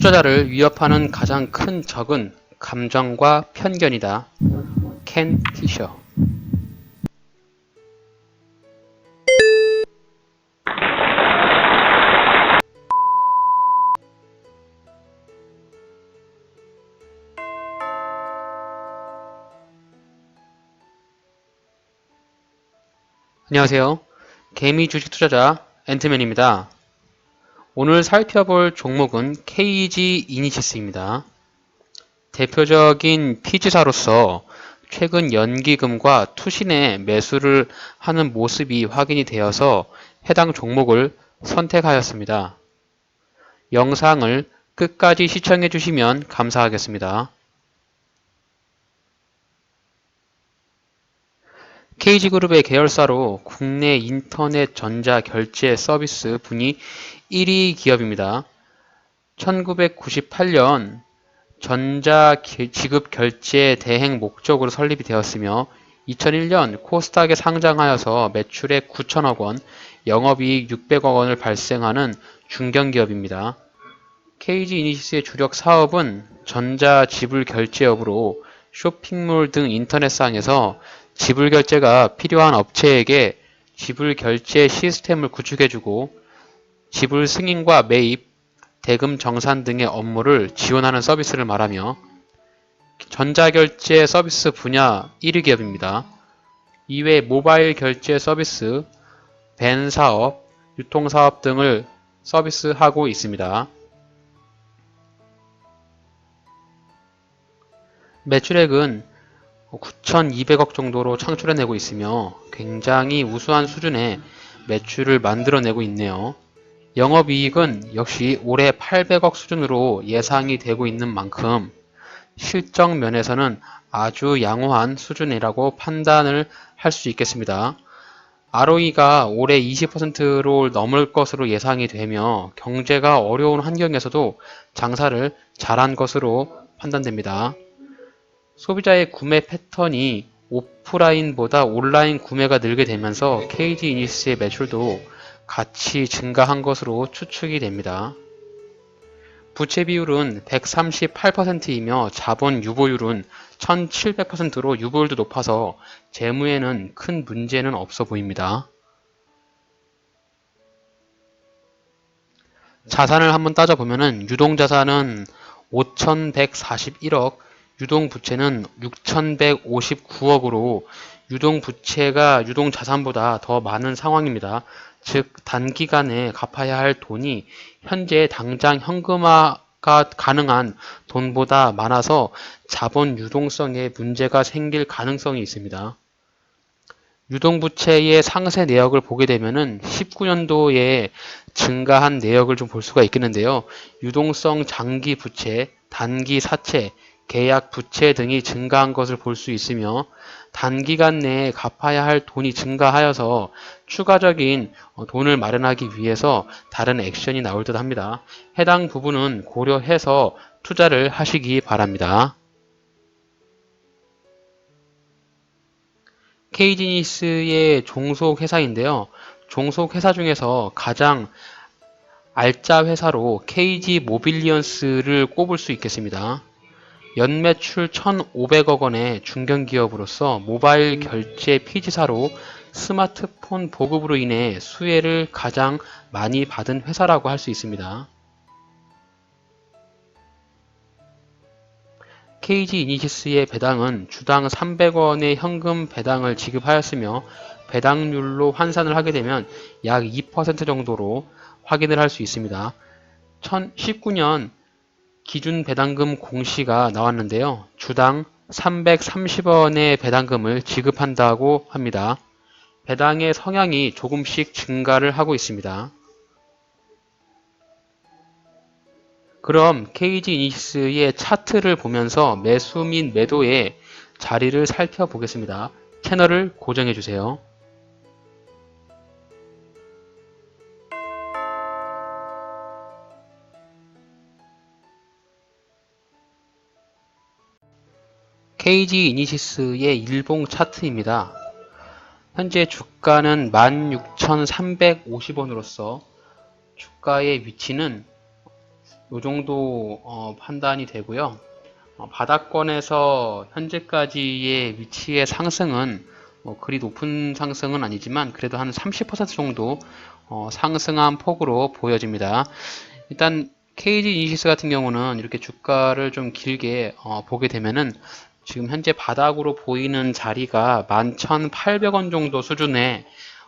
투자자를 위협하는 가장 큰 적은 감정과 편견이다. 켄 피셔. 안녕하세요. 개미 주식 투자자 앤트맨입니다. 오늘 살펴볼 종목은 KG 이니시스입니다. 대표적인 피지사로서 최근 연기금과 투신의 매수를 하는 모습이 확인이 되어서 해당 종목을 선택하였습니다. 영상을 끝까지 시청해 주시면 감사하겠습니다. KG그룹의 계열사로 국내 인터넷 전자 결제 서비스 분위 1위 기업입니다. 1998년 전자 지급 결제 대행 목적으로 설립이 되었으며 2001년 코스닥에 상장하여서 매출액 9천억 원, 영업이익 600억 원을 발생하는 중견기업입니다. KG 이니시스의 주력 사업은 전자 지불 결제업으로 쇼핑몰 등 인터넷상에서 지불 결제가 필요한 업체에게 지불 결제 시스템을 구축해주고 지불 승인과 매입, 대금 정산 등의 업무를 지원하는 서비스를 말하며 전자결제 서비스 분야 1위 기업입니다. 이외 모바일 결제 서비스, 밴 사업, 유통사업 등을 서비스하고 있습니다. 매출액은 9,200억 정도로 창출해내고 있으며 굉장히 우수한 수준의 매출을 만들어내고 있네요. 영업이익은 역시 올해 800억 수준으로 예상이 되고 있는 만큼 실적 면에서는 아주 양호한 수준이라고 판단을 할 수 있겠습니다. ROE가 올해 20%를 넘을 것으로 예상이 되며 경제가 어려운 환경에서도 장사를 잘한 것으로 판단됩니다. 소비자의 구매 패턴이 오프라인보다 온라인 구매가 늘게 되면서 KG 이니시스의 매출도 같이 증가한 것으로 추측이 됩니다. 부채 비율은 138%이며 자본 유보율은 1700%로 유보율도 높아서 재무에는 큰 문제는 없어 보입니다. 자산을 한번 따져보면 유동자산은 5141억, 유동부채는 6159억으로 유동부채가 유동자산보다 더 많은 상황입니다. 즉 단기간에 갚아야 할 돈이 현재 당장 현금화가 가능한 돈보다 많아서 자본 유동성에 문제가 생길 가능성이 있습니다. 유동부채의 상세 내역을 보게 되면은 19년도에 증가한 내역을 좀 볼 수가 있겠는데요. 유동성 장기 부채, 단기 사채, 계약 부채 등이 증가한 것을 볼 수 있으며 단기간 내에 갚아야 할 돈이 증가하여서 추가적인 돈을 마련하기 위해서 다른 액션이 나올 듯 합니다. 해당 부분은 고려해서 투자를 하시기 바랍니다. KG니스의 종속회사인데요. 종속회사 중에서 가장 알짜 회사로 KG 모빌리언스를 꼽을 수 있겠습니다. 연매출 1,500억 원의 중견기업으로서 모바일 결제 피지사로 스마트폰 보급으로 인해 수혜를 가장 많이 받은 회사라고 할 수 있습니다. KG 이니시스의 배당은 주당 300원의 현금 배당을 지급하였으며 배당률로 환산을 하게 되면 약 2% 정도로 확인을 할 수 있습니다. 2019년 기준 배당금 공시가 나왔는데요. 주당 330원의 배당금을 지급한다고 합니다. 배당의 성향이 조금씩 증가를 하고 있습니다. 그럼 KG 이니시스의 차트를 보면서 매수 및 매도의 자리를 살펴보겠습니다. 채널을 고정해주세요. KG 이니시스의 일봉 차트입니다. 현재 주가는 16,350원으로서 주가의 위치는 요 정도 판단이 되고요. 바닥권에서 현재까지의 위치의 상승은 그리 높은 상승은 아니지만 그래도 한 30% 정도 상승한 폭으로 보여집니다. 일단 KG 이니시스 같은 경우는 이렇게 주가를 좀 길게 보게 되면은 지금 현재 바닥으로 보이는 자리가 11,800원 정도 수준에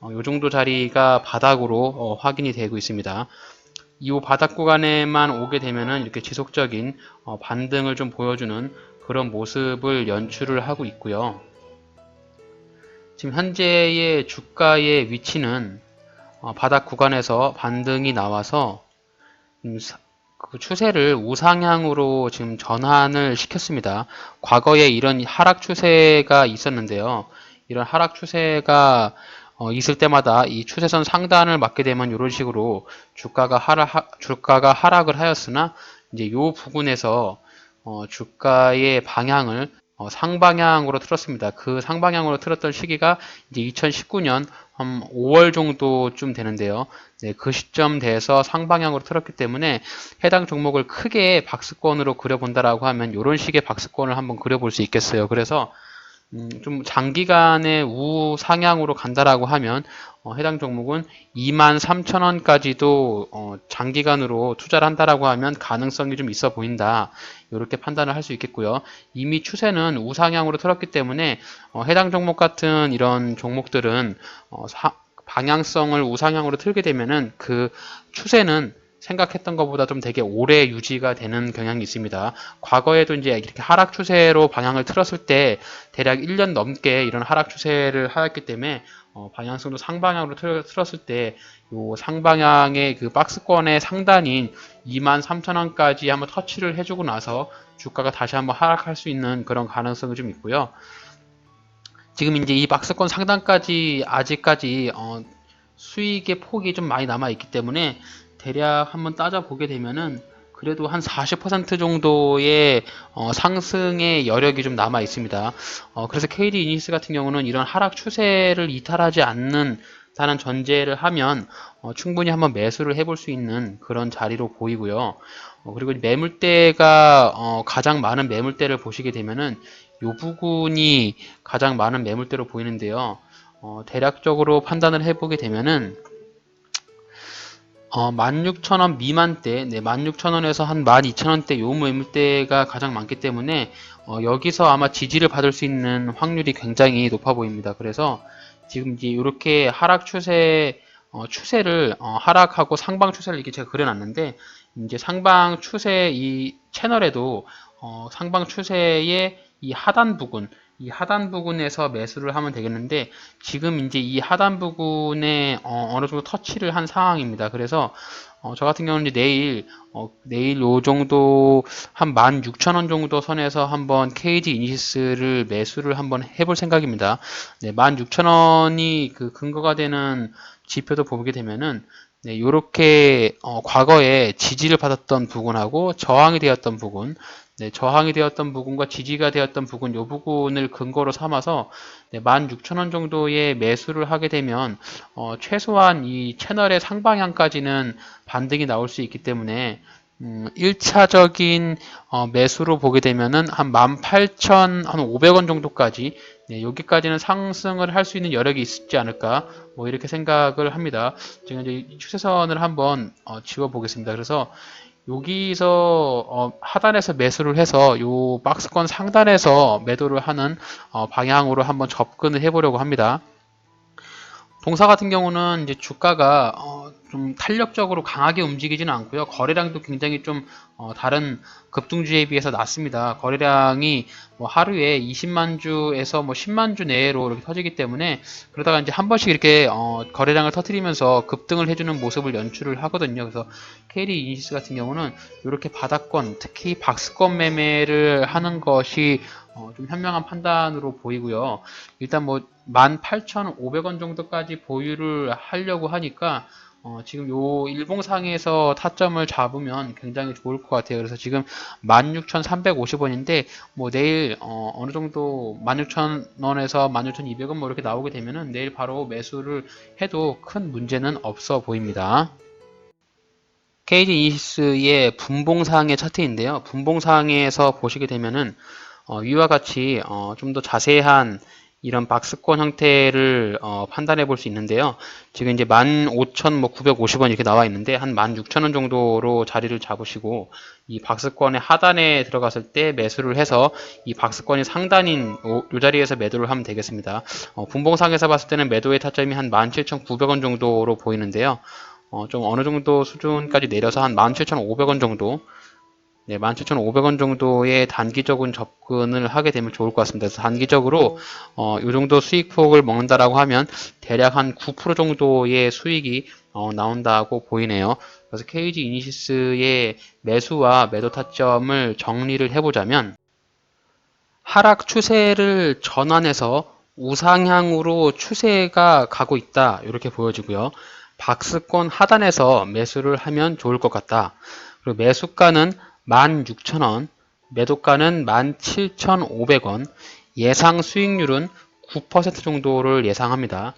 이 정도 자리가 바닥으로 확인이 되고 있습니다. 이 바닥 구간에만 오게 되면은 이렇게 지속적인 반등을 좀 보여주는 그런 모습을 연출을 하고 있고요. 지금 현재의 주가의 위치는 바닥 구간에서 반등이 나와서 그 추세를 우상향으로 지금 전환을 시켰습니다. 과거에 이런 하락 추세가 있었는데요. 이런 하락 추세가 있을 때마다 이 추세선 상단을 맞게 되면 이런 식으로 주가가 하락을 하였으나 이제 이 부분에서 주가의 방향을 상방향으로 틀었습니다. 그 상방향으로 틀었던 시기가 이제 2019년 한 5월 정도쯤 되는데요. 네, 그 시점 돼서 상방향으로 틀었기 때문에 해당 종목을 크게 박스권으로 그려본다라고 하면 이런 식의 박스권을 한번 그려볼 수 있겠어요. 그래서 좀 장기간의 우상향으로 간다라고 하면 해당 종목은 23,000원까지도 장기간으로 투자를 한다라고 하면 가능성이 좀 있어 보인다. 이렇게 판단을 할 수 있겠고요. 이미 추세는 우상향으로 틀었기 때문에 해당 종목 같은 이런 종목들은 방향성을 우상향으로 틀게 되면은 그 추세는 생각했던 것보다 좀 되게 오래 유지가 되는 경향이 있습니다. 과거에도 이제 이렇게 하락 추세로 방향을 틀었을 때 대략 1년 넘게 이런 하락 추세를 하였기 때문에 방향성도 상방향으로 틀었을 때 요 상방향의 그 박스권의 상단인 23,000원까지 한번 터치를 해주고 나서 주가가 다시 한번 하락할 수 있는 그런 가능성이 좀 있고요. 지금 이제 이 박스권 상단까지 아직까지 수익의 폭이 좀 많이 남아 있기 때문에 대략 한번 따져보게 되면은 그래도 한 40% 정도의 상승의 여력이 좀 남아 있습니다. 그래서 KD 이니스 같은 경우는 이런 하락 추세를 이탈하지 않는다는 전제를 하면 충분히 한번 매수를 해볼 수 있는 그런 자리로 보이고요. 그리고 매물대가 가장 많은 매물대를 보시게 되면은 이 부분이 가장 많은 매물대로 보이는데요. 대략적으로 판단을 해보게 되면은 16,000원 미만대, 네, 16,000원에서 한 12,000원대 요 매물대가 가장 많기 때문에 여기서 아마 지지를 받을 수 있는 확률이 굉장히 높아 보입니다. 그래서 지금 이제 이렇게 하락 추세를 하락하고 상방 추세를 이렇게 제가 그려놨는데 이제 상방 추세 이 채널에도 상방 추세의 이 하단 부분에서 매수를 하면 되겠는데 지금 이제 이 하단 부분에 어느 정도 터치를 한 상황입니다. 그래서 저 같은 경우는 이제 내일 요 정도 한 16,000원 정도 선에서 한번 KG 이니시스를 매수를 한번 해볼 생각입니다. 네, 16,000원이 그 근거가 되는 지표도 보게 되면은 네, 요렇게 과거에 지지를 받았던 부분하고 저항이 되었던 부분, 네, 저항이 되었던 부분과 지지가 되었던 부분, 요 부분을 근거로 삼아서 네, 16,000원 정도의 매수를 하게 되면 최소한 이 채널의 상방향까지는 반등이 나올 수 있기 때문에 1차적인 매수로 보게 되면은 한 18,500원 정도까지 네, 여기까지는 상승을 할 수 있는 여력이 있지 않을까 뭐 이렇게 생각을 합니다. 제가 이제 추세선을 한번 지워 보겠습니다. 그래서 여기서 하단에서 매수를 해서 요 박스권 상단에서 매도를 하는 방향으로 한번 접근을 해보려고 합니다. 동사 같은 경우는 이제 주가가 좀 탄력적으로 강하게 움직이지는 않고요. 거래량도 굉장히 좀 다른 급등주에 비해서 낮습니다. 거래량이 뭐 하루에 20만 주에서 뭐 10만 주 내로 이렇게 터지기 때문에 그러다가 이제 한 번씩 이렇게 거래량을 터뜨리면서 급등을 해주는 모습을 연출을 하거든요. 그래서 KD 이니시스 같은 경우는 이렇게 바닥권, 특히 박스권 매매를 하는 것이 좀 현명한 판단으로 보이고요. 일단 뭐 18,500원 정도까지 보유를 하려고 하니까 지금 요 일봉상에서 타점을 잡으면 굉장히 좋을 것 같아요. 그래서 지금 16,350원인데 뭐 내일 어느 정도 16,000원에서 16,200원 뭐 이렇게 나오게 되면은 내일 바로 매수를 해도 큰 문제는 없어 보입니다. KG 이니시스의 분봉사항의 차트인데요. 분봉사항에서 보시게 되면은 위와 같이 좀 더 자세한 이런 박스권 형태를 판단해 볼 수 있는데요. 지금 이제 15,950원 이렇게 나와 있는데 한 16,000원 정도로 자리를 잡으시고 이 박스권의 하단에 들어갔을 때 매수를 해서 이 박스권이 상단인 이 자리에서 매도를 하면 되겠습니다. 분봉상에서 봤을 때는 매도의 타점이 한 17,900원 정도로 보이는데요. 좀 어느 정도 수준까지 내려서 한 17,500원 정도, 네, 17,500원 정도의 단기적인 접근을 하게 되면 좋을 것 같습니다. 그래서 단기적으로 이 정도 수익폭을 먹는다라고 하면 대략 한 9% 정도의 수익이 나온다고 보이네요. 그래서 KG 이니시스의 매수와 매도 타점을 정리를 해보자면 하락 추세를 전환해서 우상향으로 추세가 가고 있다, 이렇게 보여지고요. 박스권 하단에서 매수를 하면 좋을 것 같다. 그리고 매수가는 16,000원, 매도가는 17,500원, 예상 수익률은 9% 정도를 예상합니다.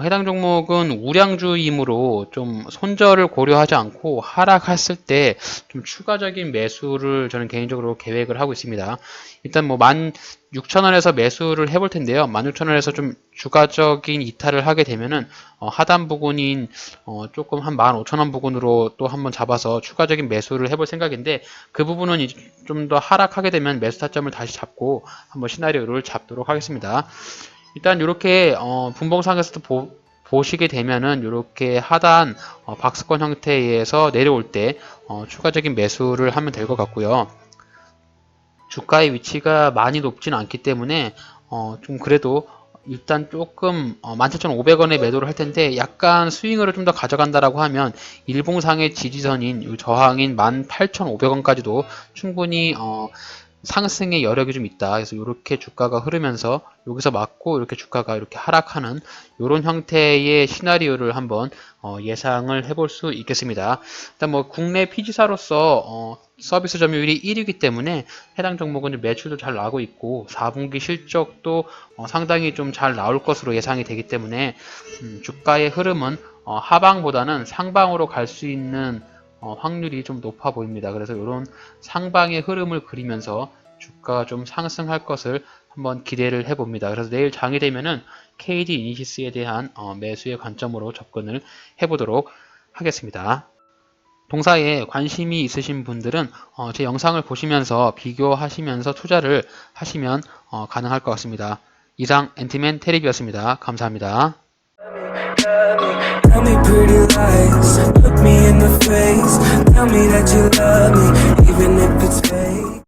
해당 종목은 우량주이므로 좀 손절을 고려하지 않고 하락했을 때 좀 추가적인 매수를 저는 개인적으로 계획을 하고 있습니다. 일단 뭐 16,000원에서 매수를 해볼 텐데요. 16,000원에서 좀 추가적인 이탈을 하게 되면은 하단 부근인 조금 한 15,000원 부근으로 또 한번 잡아서 추가적인 매수를 해볼 생각인데, 그 부분은 좀 더 하락하게 되면 매수 타점을 다시 잡고 한번 시나리오를 잡도록 하겠습니다. 일단 이렇게 분봉상에서도 보시게 되면은 이렇게 하단 박스권 형태에서 내려올 때 추가적인 매수를 하면 될 것 같고요. 주가의 위치가 많이 높지는 않기 때문에 좀 그래도 일단 조금 17,500원에 매도를 할 텐데, 약간 스윙으로 좀 더 가져간다라고 하면 일봉상의 지지선인 저항인 18,500원까지도 충분히 상승의 여력이 좀 있다. 그래서 이렇게 주가가 흐르면서 여기서 맞고 이렇게 주가가 이렇게 하락하는 이런 형태의 시나리오를 한번 예상을 해볼 수 있겠습니다. 일단 뭐 국내 피지사로서 서비스 점유율이 1위이기 때문에 해당 종목은 매출도 잘 나오고 있고 4분기 실적도 상당히 좀 잘 나올 것으로 예상이 되기 때문에 주가의 흐름은 하방보다는 상방으로 갈 수 있는 확률이 좀 높아 보입니다. 그래서 이런 상방의 흐름을 그리면서 주가가 좀 상승할 것을 한번 기대를 해봅니다. 그래서 내일 장이 되면은 KG 이니시스에 대한 매수의 관점으로 접근을 해보도록 하겠습니다. 동사에 관심이 있으신 분들은 제 영상을 보시면서 비교하시면서 투자를 하시면 가능할 것 같습니다. 이상 앤티맨 테리비였습니다. 감사합니다. Tell me pretty lies, look me in the face. Tell me that you love me.